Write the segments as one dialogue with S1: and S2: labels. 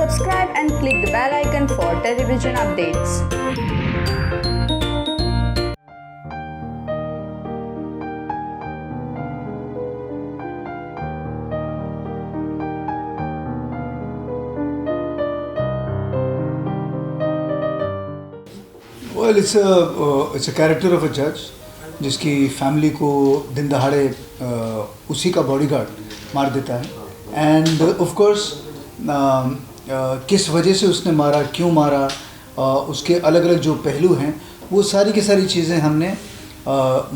S1: Subscribe and click the bell icon for television updates.
S2: Well, it's a character of a judge जिसकी family को दिन दहाड़े उसी का बॉडीगार्ड मार देता है एंड ऑफ कोर्स किस वजह से उसने मारा, क्यों मारा, उसके अलग अलग जो पहलू हैं वो सारी की सारी चीज़ें हमने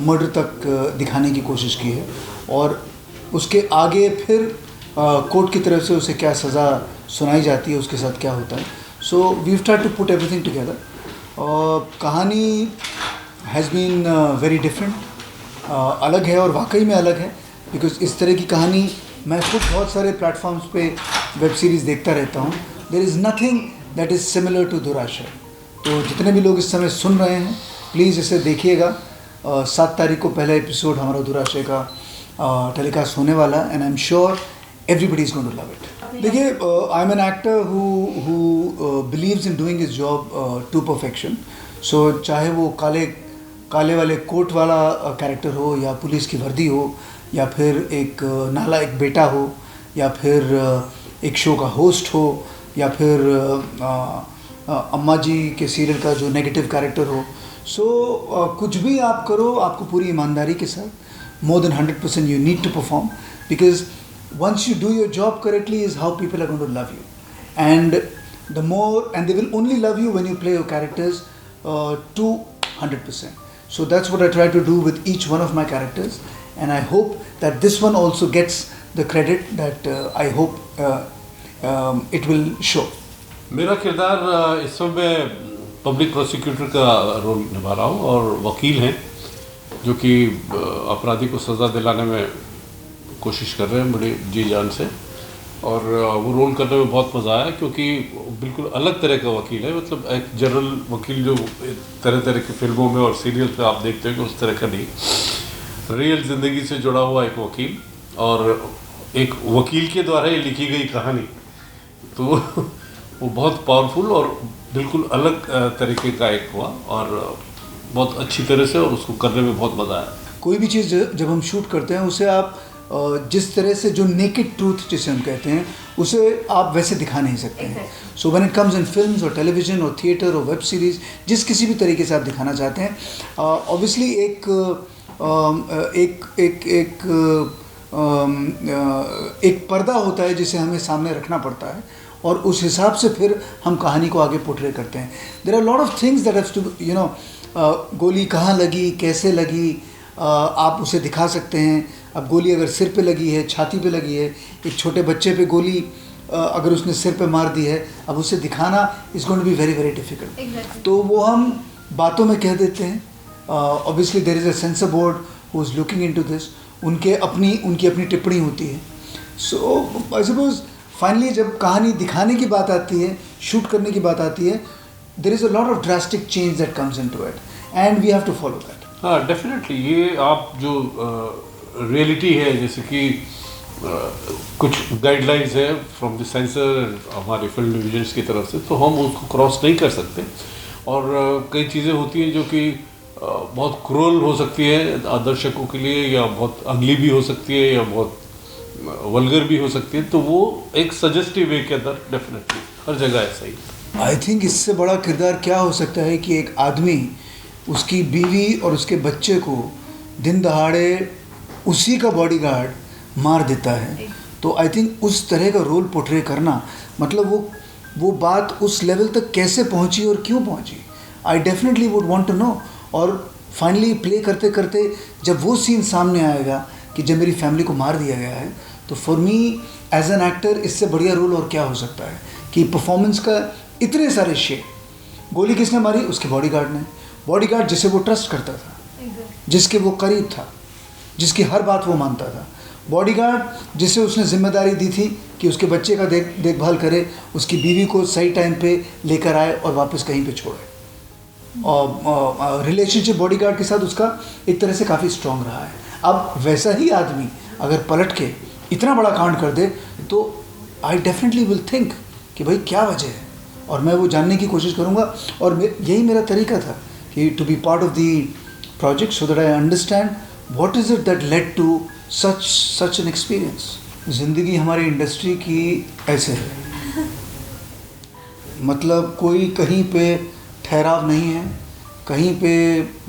S2: मर्डर तक दिखाने की कोशिश की है और उसके आगे फिर कोर्ट की तरफ से उसे क्या सज़ा सुनाई जाती है, उसके साथ क्या होता है. So we try to put everything together. कहानी हैज़ बीन वेरी डिफरेंट, अलग है और वाकई में अलग है बिकॉज इस तरह की कहानी मैं खुद बहुत सारे प्लेटफॉर्म्स पे वेब सीरीज़ देखता रहता हूँ. There is nothing that is similar to दुराशय. तो जितने भी लोग इस समय सुन रहे हैं प्लीज़ इसे देखिएगा. 7 तारीख को पहला एपिसोड हमारा दुराशय का टेलीकास्ट होने वाला and I am sure everybody is going to love it. देखिए, I'm an actor who believes in doing his job to perfection. So चाहे वो काले वाले कोट वाला कैरेक्टर हो या पुलिस की वर्दी हो या फिर एक नालायक बेटा हो या फिर एक शो का होस्ट हो या फिर अम्मा जी के सीरियल का जो नेगेटिव कैरेक्टर हो. सो कुछ भी आप करो, आपको पूरी ईमानदारी के साथ more than 100% you need to perform because once you do your job correctly is how people are going to love you, and they will only love you when you play your characters to 100%. So that's what I try to do with each one of my characters, and I hope that this one also gets the credit that I hope it will show.
S3: मेरा किरदार इस समय मैं public prosecutor का role निभा रहा हूँ और वकील हैं जो कि अपराधी को सज़ा दिलाने में कोशिश कर रहे हैं बड़ी जी जान से. और वो रोल करने में बहुत मज़ा आया क्योंकि बिल्कुल अलग तरह का वकील है. मतलब एक जनरल वकील जो तरह तरह की फिल्मों में और सीरियल पे आप देखते हो कि उस तरह का नहीं, रियल ज़िंदगी से जुड़ा हुआ एक वकील और एक वकील के द्वारा ये लिखी गई कहानी. तो वो बहुत पावरफुल और बिल्कुल अलग तरीके का एक हुआ और बहुत अच्छी तरह से, और उसको करने में बहुत मज़ा आया.
S2: कोई भी चीज़ जब हम शूट करते हैं उसे आप जिस तरह से जो नेकेड ट्रूथ जिसे हम कहते हैं उसे आप वैसे दिखा नहीं सकते हैं. So when it comes in films और टेलीविज़न और थिएटर और वेब सीरीज़, जिस किसी भी तरीके से आप दिखाना चाहते हैं, ऑब्वियसली एक पर्दा होता है जिसे हमें सामने रखना पड़ता है और उस हिसाब से फिर हम कहानी को आगे पोर्ट्रे करते हैं. There are lot of things that haves to गोली कहाँ लगी, कैसे लगी, आप उसे दिखा सकते हैं. अब गोली अगर सिर पे लगी है, छाती पे लगी है, एक छोटे बच्चे पे गोली अगर उसने सिर पे मार दी है, अब उसे दिखाना is going to be very very difficult. तो वो हम बातों में कह देते हैं. Obviously there is a censor board who is looking into this. उनकी अपनी टिप्पणी होती है. सो आई सपोज फाइनली जब कहानी दिखाने की बात आती है, शूट करने की बात आती है, there is a lot of drastic change that comes into it and we have to follow that.
S3: हाँ, डेफिनेटली. ये आप जो रियलिटी है, जैसे कि कुछ गाइडलाइंस है फ्रॉम द सेंसर हमारे फिल्म डिविजन्स की तरफ से, तो हम उसको क्रॉस नहीं कर सकते. और कई चीज़ें होती हैं जो कि बहुत क्रूअल हो सकती है दर्शकों के लिए, या बहुत अगली भी हो सकती है, या बहुत वल्गर भी हो सकती है. तो वो एक सजेस्टिव वे के अंदर डेफिनेटली हर जगह ऐसा ही.
S2: आई थिंक इससे बड़ा किरदार क्या हो सकता है कि एक आदमी उसकी बीवी और उसके बच्चे को दिन दहाड़े उसी का बॉडीगार्ड मार देता है. तो आई थिंक उस तरह का रोल पोर्ट्रे करना, मतलब वो बात उस लेवल तक कैसे पहुंची और क्यों पहुंची, I definitely would want to know. और फाइनली प्ले करते करते जब वो सीन सामने आएगा कि जब मेरी फैमिली को मार दिया गया है, तो for me as an actor इससे बढ़िया रोल और क्या हो सकता है कि परफॉर्मेंस का इतने सारे शेप. गोली किसने मारी? उसके बॉडीगार्ड ने. बॉडीगार्ड जिसे वो ट्रस्ट करता था, जिसके वो करीब था, जिसकी हर बात वो मानता था. बॉडीगार्ड जिसे उसने जिम्मेदारी दी थी कि उसके बच्चे का देखभाल करे, उसकी बीवी को सही टाइम पे लेकर आए और वापस कहीं पे छोड़े. और रिलेशनशिप बॉडीगार्ड के साथ उसका एक तरह से काफ़ी स्ट्रॉन्ग रहा है. अब वैसा ही आदमी अगर पलट के इतना बड़ा कांड कर दे तो आई डेफिनेटली विल थिंक कि भाई क्या वजह है, और मैं वो जानने की कोशिश करूँगा। और यही मेरा तरीका था कि to be part of the project so that I understand what is it that led to such an experience. ज़िंदगी हमारी इंडस्ट्री की ऐसे है, मतलब कोई कहीं पे ठहराव नहीं है, कहीं पे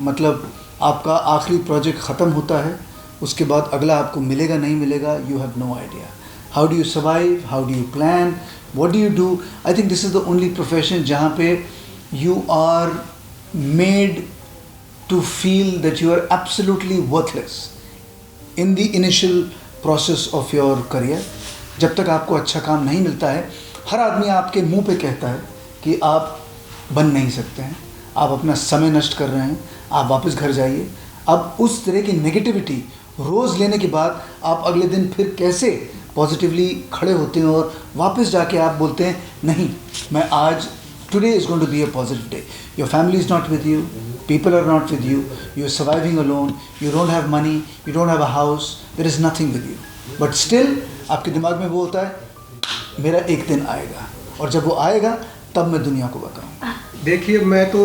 S2: मतलब आपका आखिरी प्रोजेक्ट ख़त्म होता है, उसके बाद अगला आपको मिलेगा नहीं मिलेगा, you have no idea. How do you survive, how do you plan, what do you do. I think this is the only profession जहाँ पे you are made to feel that you are absolutely worthless in the initial process of your career. जब तक आपको अच्छा काम नहीं मिलता है, हर आदमी आपके मुंह पे कहता है कि आप बन नहीं सकते हैं, आप अपना समय नष्ट कर रहे हैं, आप वापस घर जाइए। अब उस तरह की नेगेटिविटी रोज़ लेने के बाद आप अगले दिन फिर कैसे पॉजिटिवली खड़े होते हैं और वापस जाके आप बोलते हैं नहीं, मैं आज today is going to be a positive day. Your family is not with you, people are not with you, you are surviving alone, you don't have money, you don't have a house, there is nothing with you, but still आपके दिमाग में वो होता है मेरा एक दिन आएगा, और जब वो आएगा तब मैं दुनिया को बताऊँ।
S4: देखिए, मैं तो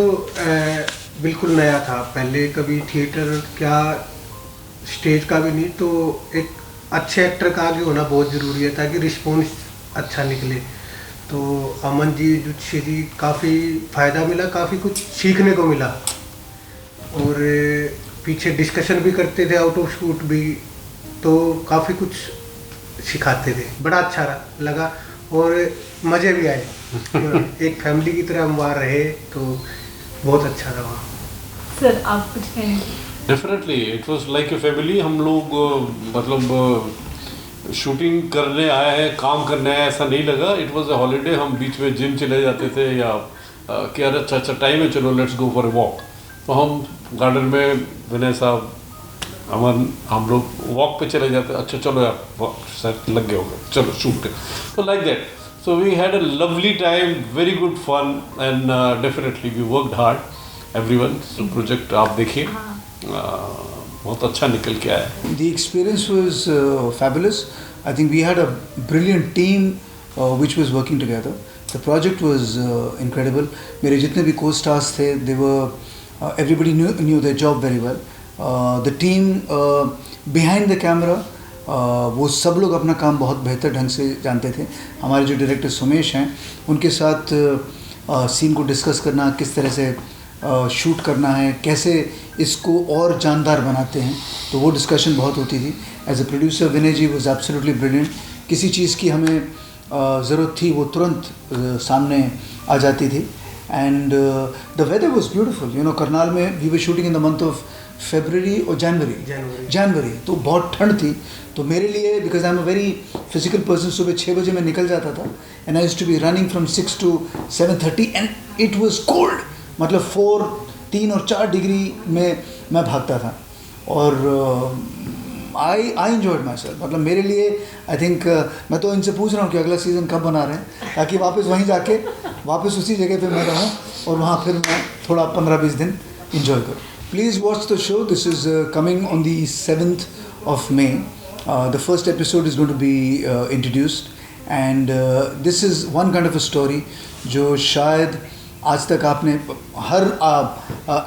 S4: बिल्कुल नया था, पहले कभी थिएटर क्या स्टेज का भी नहीं, तो एक अच्छे एक्टर का आगे होना बहुत ज़रूरी है ताकि रिस्पॉन्स अच्छा निकले। तो अमन जी, जुत्सी जी, काफ़ी फ़ायदा मिला, काफ़ी कुछ सीखने को मिला, और पीछे डिस्कशन भी करते थे, आउट ऑफ शूट भी, तो काफ़ी कुछ सिखाते थे, बड़ा अच्छा लगा और मज़े भी आए। एक फैमिली की तरह हम वहाँ रहे तो बहुत अच्छा था वहाँ।
S5: सर, आप कुछ कहेंगे?
S3: Definitely it was like a family. हम लोग मतलब शूटिंग करने आए हैं, काम करने आए, ऐसा नहीं लगा। It was a holiday. हम बीच में जिम चले जाते थे या कि यार अच्छा टाइम है, चलो let's go for a walk. तो हम गार्डन में विनय साहब, अमन, हम लोग वॉक पे चले जाते, अच्छा चलो यार सेट लग गए होंगे, चलो शूट कर। तो like that, so we had a lovely time, very good fun, and definitely we worked hard everyone. सो प्रोजेक्ट आप देखिए, बहुत अच्छा निकल के आया।
S2: The experience was fabulous. I think we had a brilliant team which was working together. The project was incredible. मेरे जितने भी co-stars थे, they were everybody knew their job very well. The team behind the camera, वो सब लोग अपना काम बहुत बेहतर ढंग से जानते थे। हमारे जो डायरेक्टर सुमेश हैं, उनके साथ सीन को डिस्कस करना, किस तरह से शूट करना है, कैसे इसको और जानदार बनाते हैं, तो वो डिस्कशन बहुत होती थी। As a producer Vinay ji was absolutely brilliant. किसी चीज़ की हमें ज़रूरत थी, वो तुरंत सामने आ जाती थी। And the weather was beautiful, you know. Karnal में we were shooting in the month of फरवरी और जनवरी, तो बहुत ठंड थी। तो मेरे लिए, because I am a very physical person, सुबह 6 बजे मैं निकल जाता था, and I used to be running from 6 to 7:30, and it was cold. मतलब 3 और 4 डिग्री में मैं भागता था, और आई एंजॉयड माई सेल्फ। मतलब मेरे लिए आई थिंक मैं तो इनसे पूछ रहा हूँ कि अगला सीज़न कब बना रहे हैं, ताकि वापस वहीं जाके वापस उसी जगह पे मैं रहूँ, और वहाँ फिर मैं थोड़ा 15-20 दिन इंजॉय करूँ। Please watch the show. This is coming on the 7th of May. The first episode is going to be introduced, and this is one kind of a story जो शायद आज तक आपने, हर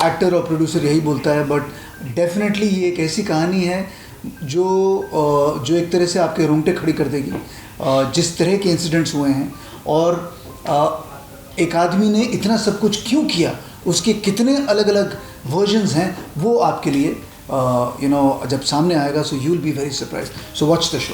S2: एक्टर और प्रोड्यूसर यही बोलता है, बट डेफिनेटली ये एक ऐसी कहानी है जो एक तरह से आपके रोंगटे खड़ी कर देगी। जिस तरह के इंसिडेंट्स हुए हैं, और एक आदमी ने इतना सब कुछ क्यों किया, उसके कितने अलग अलग वर्जन्स हैं, वो आपके लिए यू नो जब सामने आएगा, so you will be very surprise. So watch the show.